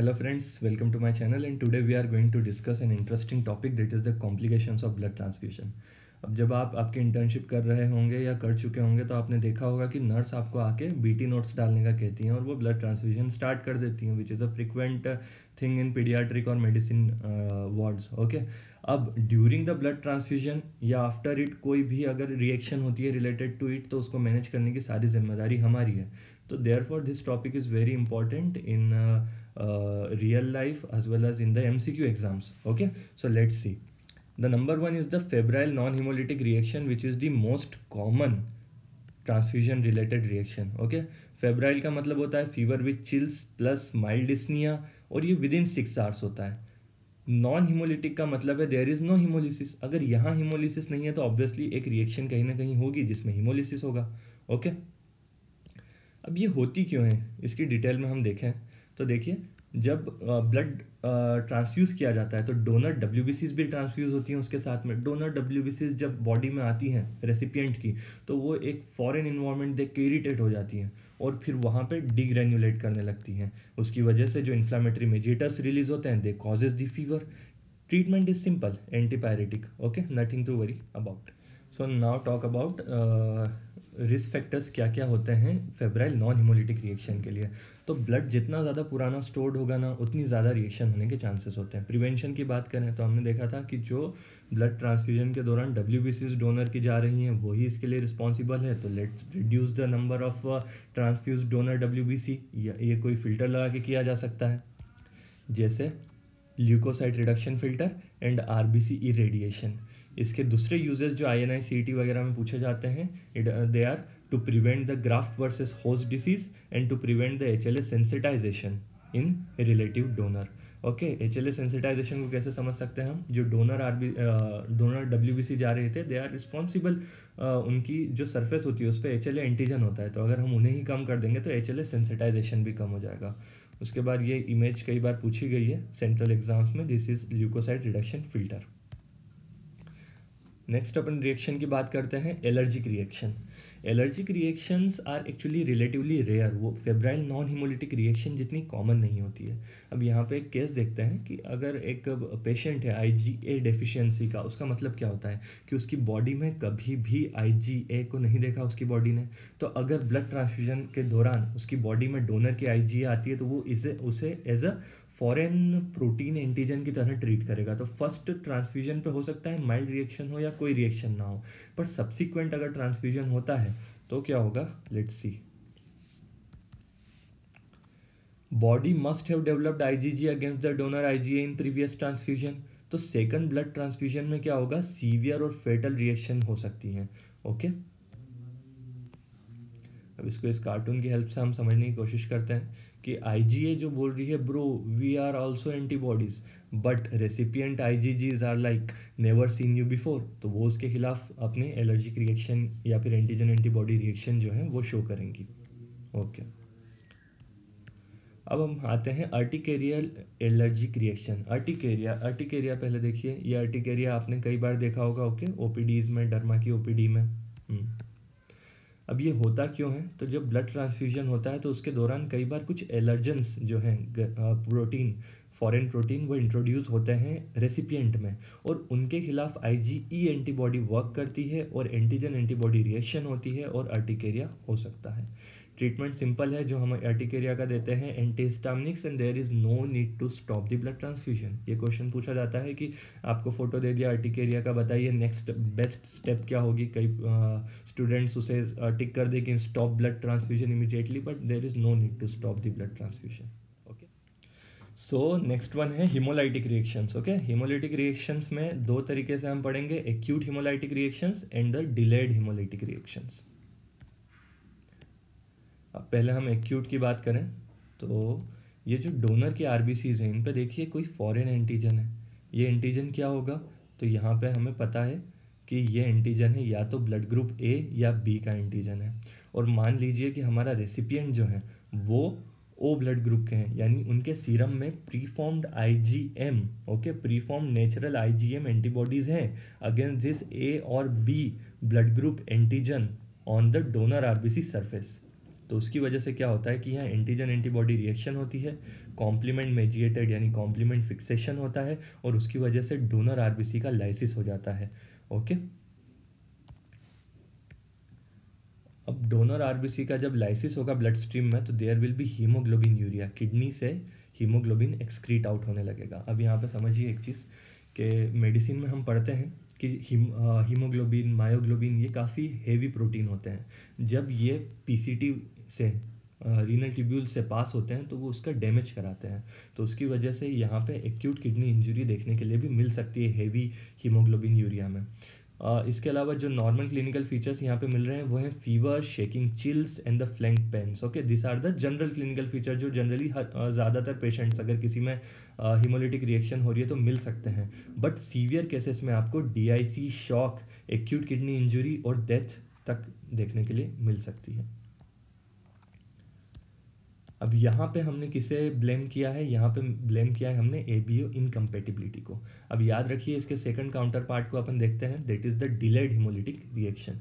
Hello friends, welcome to my channel and today we are going to discuss an interesting topic that is the complications of blood transfusion. अब जब आप आपकी internship कर रहे होंगे या कर चुके होंगे तो आपने देखा होगा कि नर्स आपको आके बीटी नोट्स डालने का कहती हैं और वो ब्लड ट्रांसफ्यूजन स्टार्ट कर देती हैं, which is a frequent thing in paediatric और मेडिसिन वार्ड्स. ओके, अब ड्यूरिंग द ब्लड ट्रांसफ्यूजन या आफ्टर इट कोई भी अगर रिएक्शन होती है रिलेटेड टू इट तो उसको मैनेज करने की सारी जिम्मेदारी हमारी है. तो therefore this topic is very important in real life as well as in the MCQ exams. Okay, so let's see. The number one is the febrile non-hemolytic reaction, which is the most common transfusion related reaction. Okay, febrile का मतलब होता है fever with chills plus mild dyspnea और ये within 6 hours होता है. Non haemolytic का मतलब है देयर इज नो हीमोलिसिस. अगर यहाँ हीमोलिसिस नहीं है तो ऑब्वियसली एक रिएक्शन कहीं ना कहीं होगी जिसमें हीमोलिसिस होगा. ओके, अब ये होती क्यों है इसकी डिटेल में हम देखें तो देखिए, जब ब्लड ट्रांसफ्यूज़ किया जाता है तो डोनर डब्ल्यूबीसीज भी ट्रांसफ्यूज़ होती हैं उसके साथ में. डोनर डब्ल्यूबीसीज जब बॉडी में आती हैं रेसिपिएंट की तो वो एक फॉरेन इन्वायरमेंट देख के इरिटेट हो जाती हैं और फिर वहाँ पे डिग्रेन्युलेट करने लगती हैं. उसकी वजह से जो इन्फ्लामेटरी मेजिएटर्स रिलीज होते हैं they causes the fever. Treatment is simple, antipyretic. Okay, nothing to worry about. So now talk about risk factors क्या क्या होते हैं फेब्राइल नॉन हीमोलिटिक रिएक्शन के लिए. तो ब्लड जितना ज़्यादा पुराना स्टोर्ड होगा ना उतनी ज़्यादा रिएक्शन होने के चांसेस होते हैं. प्रिवेंशन की बात करें तो हमने देखा था कि जो ब्लड ट्रांसफ्यूजन के दौरान डब्ल्यूबीसीज डोनर की जा रही हैं वही इसके लिए रिस्पॉन्सिबल है. तो let's reduce the number of transfuse donor WBC. ये कोई फ़िल्टर लगा के किया जा सकता है जैसे leucocyte reduction filter and RBC irradiation. इसके दूसरे यूजेस जो INI-CET वगैरह में पूछे जाते हैं they are to prevent the graft versus host disease and to prevent the HLA sensitization in relative donor. Okay, HLA sensitization को कैसे समझ सकते हैं हम, जो डोनर WBC जा रहे थे दे आर रिस्पॉन्सिबल, उनकी जो सरफेस होती है उस पर HLA एंटीजन होता है, तो अगर हम उन्हें ही कम कर देंगे तो HLA सेंसिटाइजेशन भी कम हो जाएगा. उसके बाद ये इमेज कई बार पूछी गई है सेंट्रल एग्जाम्स में. This is leucocyte reduction filter. Next अपन रिएक्शन की बात करते हैं allergic reaction. Allergic reactions are actually relatively rare. वो फेब्राइल नॉन हीमोलिटिक रिएक्शन जितनी कॉमन नहीं होती है. अब यहाँ पे एक केस देखते हैं कि अगर एक पेशेंट है IgA डेफिशिएंसी का, उसका मतलब क्या होता है कि उसकी बॉडी में कभी भी IgA को नहीं देखा उसकी बॉडी ने. तो अगर ब्लड ट्रांसफ्यूजन के दौरान उसकी बॉडी में डोनर की IgA आती है तो वो उसे as a foreign protein antigen की तरह ट्रीट करेगा. तो फर्स्ट ट्रांसफ्यूजन पे हो सकता है माइल्ड रिएक्शन हो या कोई रिएक्शन ना हो, पर सब्सिक्वेंट अगर ट्रांसफ्यूजन होता है तो क्या होगा, let's see. Body must have developed IgG against the donor IgA in previous transfusion. तो सेकंड ब्लड ट्रांसफ्यूजन में क्या होगा, सीवियर और फेटल रिएक्शन हो सकती हैं. ओके, अब इसको इस कार्टून की हेल्प से हम समझने की कोशिश करते हैं कि IgA जो बोल रही है bro we are also antibodies but recipient IgGs are like never seen you before. तो वो उसके खिलाफ अपने एलर्जिक रिएक्शन या फिर एंटीजन एंटीबॉडी रिएक्शन जो है वो शो करेंगी. ओके, अब हम आते हैं अर्टिकेरियल एलर्जिक रिएक्शन. अर्टिकेरिया पहले देखिए. ये अर्टिकेरिया आपने कई बार देखा होगा. ओके, OPDs में, डर्मा की OPD में. अब ये होता क्यों है, तो जब ब्लड ट्रांसफ्यूजन होता है तो उसके दौरान कई बार कुछ एलर्जेंस जो हैं प्रोटीन, फॉरेन प्रोटीन, वो इंट्रोड्यूस होते हैं रेसिपिएंट में और उनके खिलाफ IgE एंटीबॉडी वर्क करती है और एंटीजन एंटीबॉडी रिएक्शन होती है और अर्टिकेरिया हो सकता है. ट्रीटमेंट सिंपल है जो हम अर्टिकेरिया का देते हैं, antihistaminics and there is no need to stop the blood transfusion. ये क्वेश्चन पूछा जाता है कि आपको फोटो दे दिया अर्टिकेरिया का, बताइए नेक्स्ट बेस्ट स्टेप क्या होगी. कई स्टूडेंट्स उसे टिक कर दे कि stop blood transfusion immediately, but there is no need to stop the blood transfusion. Okay, so next one है haemolytic reactions. Okay, haemolytic reactions में दो तरीके से हम पढ़ेंगे, acute haemolytic reactions and the delayed haemolytic reactions. अब पहले हम एक्यूट की बात करें तो ये जो डोनर के RBCs हैं इन पे देखिए कोई फॉरेन एंटीजन है. ये एंटीजन क्या होगा, तो यहाँ पे हमें पता है कि ये एंटीजन है या तो ब्लड ग्रुप A या B का एंटीजन है. और मान लीजिए कि हमारा रेसिपिएंट जो है वो O ब्लड ग्रुप के हैं, यानी उनके सीरम में preformed IgM, okay, preformed natural IgM antibodies हैं अगेंस्ट दिस A और B blood group antigen on the donor RBC surface. तो उसकी वजह से क्या होता है कि यहाँ एंटीजन एंटीबॉडी रिएक्शन होती है, कॉम्प्लीमेंट मेजिएटेड यानी कॉम्प्लीमेंट फिक्सेशन होता है, और उसकी वजह से डोनर आरबीसी का लाइसिस हो जाता है। ओके, अब डोनर आरबीसी का जब लाइसिस होगा ब्लड स्ट्रीम में तो there will be haemoglobin urea, kidney से हीमोग्लोबिन एक्सक्रीट आउट होने लगेगा। अब यहाँ पे समझिए एक चीज़ कि मेडिसिन में हम पढ़ते हैं कि हीमोग्लोबिन मायोग्लोबिन ये काफ़ी हेवी प्रोटीन होते हैं। जब ये पीसीटी से रीनल ट्यूब्यूल से पास होते हैं तो वो उसका डैमेज कराते हैं, तो उसकी वजह से यहाँ पे एक्यूट किडनी इंजरी देखने के लिए भी मिल सकती है हेवी हीमोग्लोबिन यूरिया में। इसके अलावा जो नॉर्मल क्लिनिकल फीचर्स यहाँ पे मिल रहे हैं वो है fever, shaking, chills and the flank pains. Okay, this are the general clinical feature जो जनरली ज़्यादातर पेशेंट्स अगर किसी में हीमोलिटिक रिएक्शन हो रही है तो मिल सकते हैं। बट सीवियर केसेस में आपको DIC, shock, acute kidney injury और डेथ तक देखने के लिए मिल सकती है। अब यहाँ पे हमने किसे ब्लेम किया है, यहाँ पे ब्लेम किया है हमने एबीओ इनकम्पेटिबिलिटी को। अब याद रखिए इसके सेकंड काउंटर पार्ट को अपन देखते हैं, that is the delayed haemolytic reaction.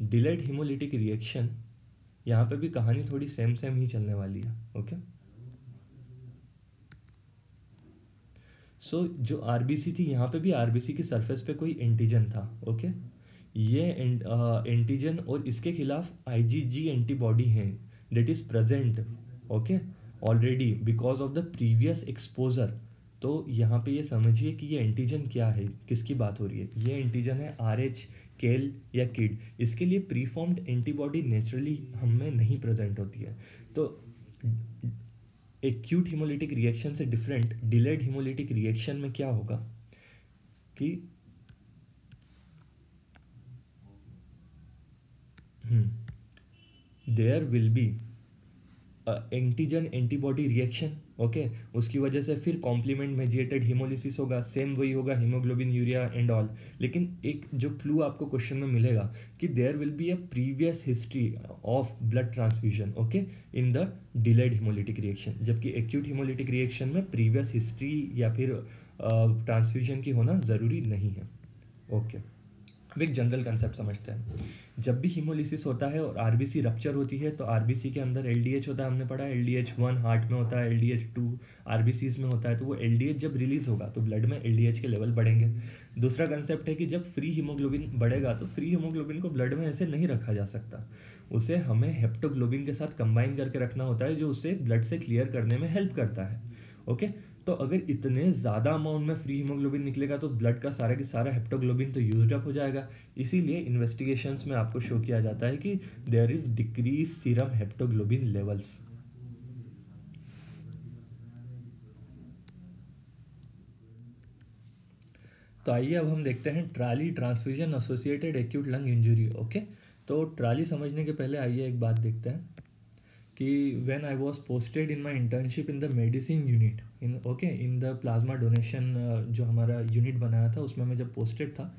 Delayed haemolytic reaction यहाँ पे भी कहानी थोड़ी सेम सेम ही चलने वाली है। ओके, सो जो आरबीसी थी यहाँ पे भी आरबीसी की सरफेस पे कोई एंटीजन था। ओके, ये एंटीजन और इसके खिलाफ आईजीजी एंटीबॉडी है that is present. Okay, already because of the previous exposure. तो यहाँ पे ये समझिए कि ये एंटीजन क्या है, किसकी बात हो रही है। ये एंटीजन है आरएच, केल या किड। इसके लिए प्रीफॉर्म्ड एंटीबॉडी नेचुरली हम में नहीं प्रेजेंट होती है। तो एक्यूट हीमोलिटिक रिएक्शन से डिफरेंट डिलेड हीमोलिटिक रिएक्शन में क्या होगा कि there will be antigen antibody reaction. Okay, उसकी वजह से फिर कॉम्प्लीमेंट मेजिएटेड हीमोलिसिस होगा, सेम वही होगा हीमोग्लोबिन यूरिया एंड ऑल। लेकिन एक जो क्लू आपको क्वेश्चन में मिलेगा कि there will be a previous history of blood transfusion. Okay, in the delayed haemolytic reaction, जबकि एक्यूट हीमोलिटिक रिएक्शन में प्रीवियस हिस्ट्री या फिर ट्रांसफ्यूजन की होना ज़रूरी नहीं है। ओके, अब एक जनरल कंसेप्ट समझते हैं। जब भी हीमोलिसिस होता है और आरबीसी रप्चर होती है तो आरबीसी के अंदर एलडीएच होता है, हमने पढ़ा LDH1 हार्ट में होता है, LDH2 आरबीसीज में होता है। तो वो एलडीएच जब रिलीज होगा तो ब्लड में एलडीएच के लेवल बढ़ेंगे। दूसरा कंसेप्ट है कि जब फ्री हीमोग्लोबिन बढ़ेगा तो फ्री हीमोग्लोबिन को ब्लड में ऐसे नहीं रखा जा सकता, उसे हमें हेप्टोग्लोबिन के साथ कंबाइन करके रखना होता है जो उसे ब्लड से क्लियर करने में हेल्प करता है। ओके, तो अगर इतने ज़्यादा अमाउंट में फ्री हीमोग्लोबिन निकलेगा तो ब्लड का सारा की सारा हेप्टोग्लोबिन तो यूज्ड अप हो जाएगा। इसीलिए इन्वेस्टिगेशंस में आपको शो किया जाता है कि there is decrease serum haptoglobin levels. तो आइए अब हम देखते हैं TRALI, transfusion associated acute lung injury. Okay, तो ट्राली समझने के पहले आइए एक बात देखते हैं कि when I was posted in my internship in the medicine unit in the plasma donation, जो हमारा यूनिट बनाया था उसमें मैं जब पोस्टेड था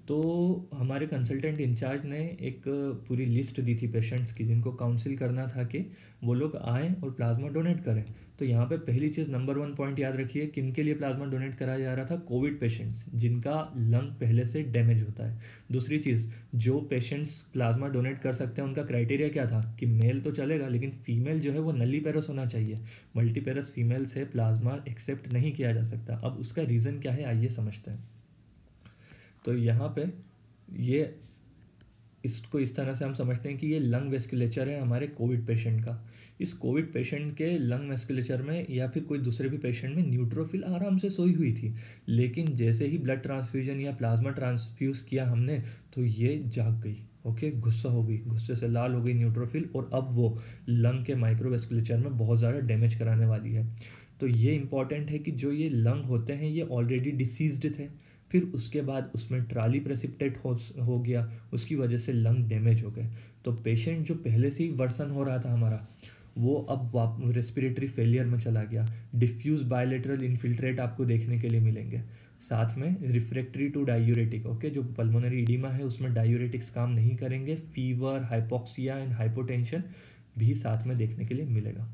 तो हमारे कंसल्टेंट इंचार्ज ने एक पूरी लिस्ट दी थी पेशेंट्स की जिनको काउंसिल करना था कि वो लोग आएँ और प्लाज्मा डोनेट करें। तो यहाँ पे पहली चीज़ नंबर 1 पॉइंट याद रखिए, किन के लिए प्लाज्मा डोनेट कराया जा रहा था, कोविड पेशेंट्स जिनका लंग पहले से डैमेज होता है। दूसरी चीज़, जो पेशेंट्स प्लाज्मा डोनेट कर सकते हैं उनका क्राइटेरिया क्या था कि मेल तो चलेगा लेकिन फीमेल जो है वो नलीपेरस होना चाहिए, मल्टीपेरस फीमेल से प्लाज्मा एक्सेप्ट नहीं किया जा सकता। अब उसका रीज़न क्या है आइए समझते हैं। तो यहाँ पे ये इसको इस तरह से हम समझते हैं कि ये लंग वेस्कुलेचर है हमारे कोविड पेशेंट का। इस कोविड पेशेंट के लंग वेस्कुलेचर में या फिर कोई दूसरे भी पेशेंट में न्यूट्रोफिल आराम से सोई हुई थी, लेकिन जैसे ही ब्लड ट्रांसफ्यूजन या प्लाज्मा ट्रांसफ्यूज किया हमने तो ये जाग गई। ओके, गुस्सा हो गई, गुस्से से लाल हो गई न्यूट्रोफिल, और अब वो लंग के माइक्रोवेस्कुलेचर में बहुत ज़्यादा डैमेज कराने वाली है। तो ये इंपॉर्टेंट है कि जो ये लंग होते हैं ये ऑलरेडी डिसीज्ड थे, फिर उसके बाद उसमें ट्राली प्रेसिपिटेट हो गया, उसकी वजह से लंग डैमेज हो गए। तो पेशेंट जो पहले से ही वर्सन हो रहा था हमारा वो अब रेस्पिरेटरी फेलियर में चला गया। डिफ्यूज बायलेटरल इन्फिल्ट्रेट आपको देखने के लिए मिलेंगे, साथ में रिफ्रैक्टरी टू डायूरेटिक। ओके, जो पल्मोनरी इडीमा है उसमें डायूरेटिक्स काम नहीं करेंगे, फीवर, हाइपोक्सिया एंड हाइपोटेंशन भी साथ में देखने के लिए मिलेगा।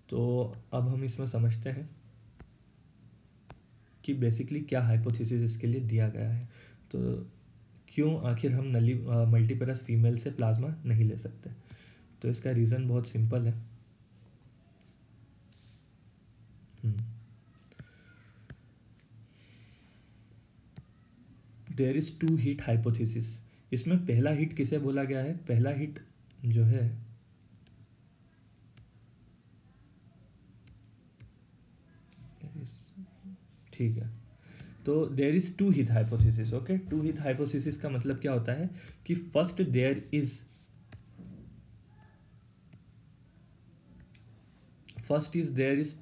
तो अब हम इसमें समझते हैं कि बेसिकली क्या हाइपोथेसिस इसके लिए दिया गया है। तो क्यों आखिर हम मल्टीपेरस फीमेल से प्लाज्मा नहीं ले सकते। तो इसका रीज़न बहुत सिंपल है। There is two hit hypothesis. इसमें पहला हीट किसे बोला गया है? पहला हीट जो है ठीक है, तो there is two hit hypothesis. Okay, two hit hypothesis का मतलब क्या होता है कि first there is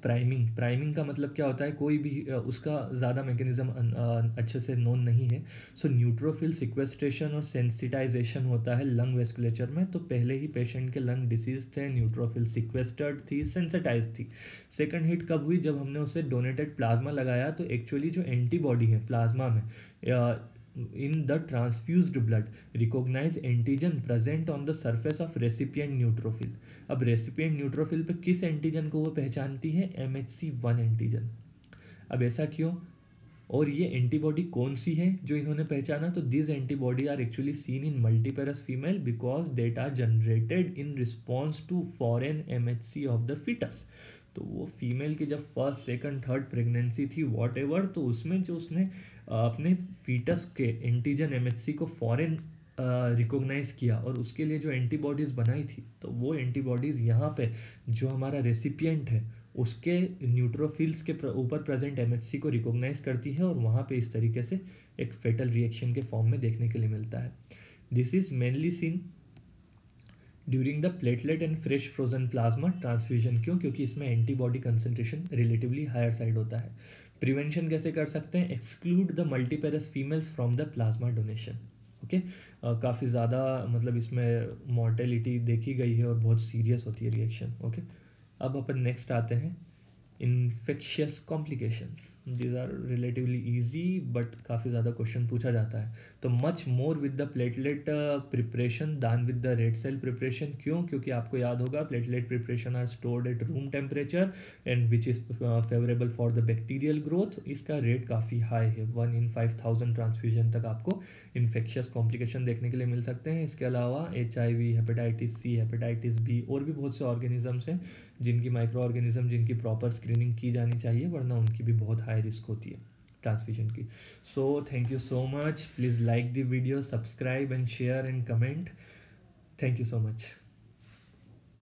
priming. Priming का मतलब क्या होता है, कोई भी उसका ज़्यादा मैकेनिज्म अच्छे से नोन नहीं है। सो न्यूट्रोफिल सिक्वेस्ट्रेशन और सेंसिटाइजेशन होता है लंग वेस्कुलेचर में। तो पहले ही पेशेंट के लंग डिसीज थे, न्यूट्रोफिल सिक्वेस्टर्ड थी, सेंसिटाइज थी। सेकंड हिट कब हुई? जब हमने उसे डोनेटेड प्लाज्मा लगाया, तो एक्चुअली जो एंटीबॉडी है प्लाज्मा में in the transfused blood recognize antigen present on the surface of recipient neutrophil। अब रेसिपिएंट न्यूट्रोफिल पे किस एंटीजन को वो पहचानती है? MHC1 antigen. अब ऐसा क्यों? और ये एंटीबॉडी कौन सी है जो इन्होंने पहचाना? तो this antibody are actually seen in multiparous female because that are generated in response to foreign MHC of the foetus. तो वो फीमेल की जब फर्स्ट सेकंड थर्ड प्रेगनेंसी थी वॉट एवर, तो उसमें जो उसने अपने फीटस के एंटीजन MHC को फॉरेन रिकॉग्नाइज किया और उसके लिए जो एंटीबॉडीज़ बनाई थी, तो वो एंटीबॉडीज़ यहाँ पे जो हमारा रेसिपिएंट है उसके न्यूट्रोफिल्स के ऊपर प्रेजेंट MHC को रिकॉग्नाइज करती है और वहाँ पे इस तरीके से एक फेटल रिएक्शन के फॉर्म में देखने के लिए मिलता है। This is mainly seen during the platelet and fresh frozen plasma transfusion. क्यों? क्योंकि इसमें antibody concentration relatively higher side होता है। प्रिवेंशन कैसे कर सकते हैं? Exclude the multiparous females from the plasma donation. Okay, काफ़ी ज़्यादा मतलब इसमें मॉर्टेलिटी देखी गई है और बहुत सीरियस होती है रिएक्शन। ओके, अब अपन नेक्स्ट आते हैं infectious complications. These are relatively easy but काफ़ी ज़्यादा क्वेश्चन पूछा जाता है। तो much more with the platelet preparation than with the red cell preparation. क्यों? क्योंकि आपको याद होगा platelet preparation are stored at room temperature and which is favourable for the bacterial growth. इसका रेट काफ़ी हाई है, 1 in 5000 ट्रांसफ्यूजन तक आपको इन्फेक्शियस कॉम्प्लिकेशन देखने के लिए मिल सकते हैं। इसके अलावा HIV, hepatitis C, hepatitis B और भी बहुत से ऑर्गेनिजम्स हैं जिनकी माइक्रो ऑर्गेनिज्म जिनकी प्रॉपर स्क्रीनिंग की जानी चाहिए, वरना उनकी भी बहुत हाई रिस्क होती है ट्रांसफ्यूजन की। So thank you so much, please like the video, subscribe and share and comment. Thank you so much.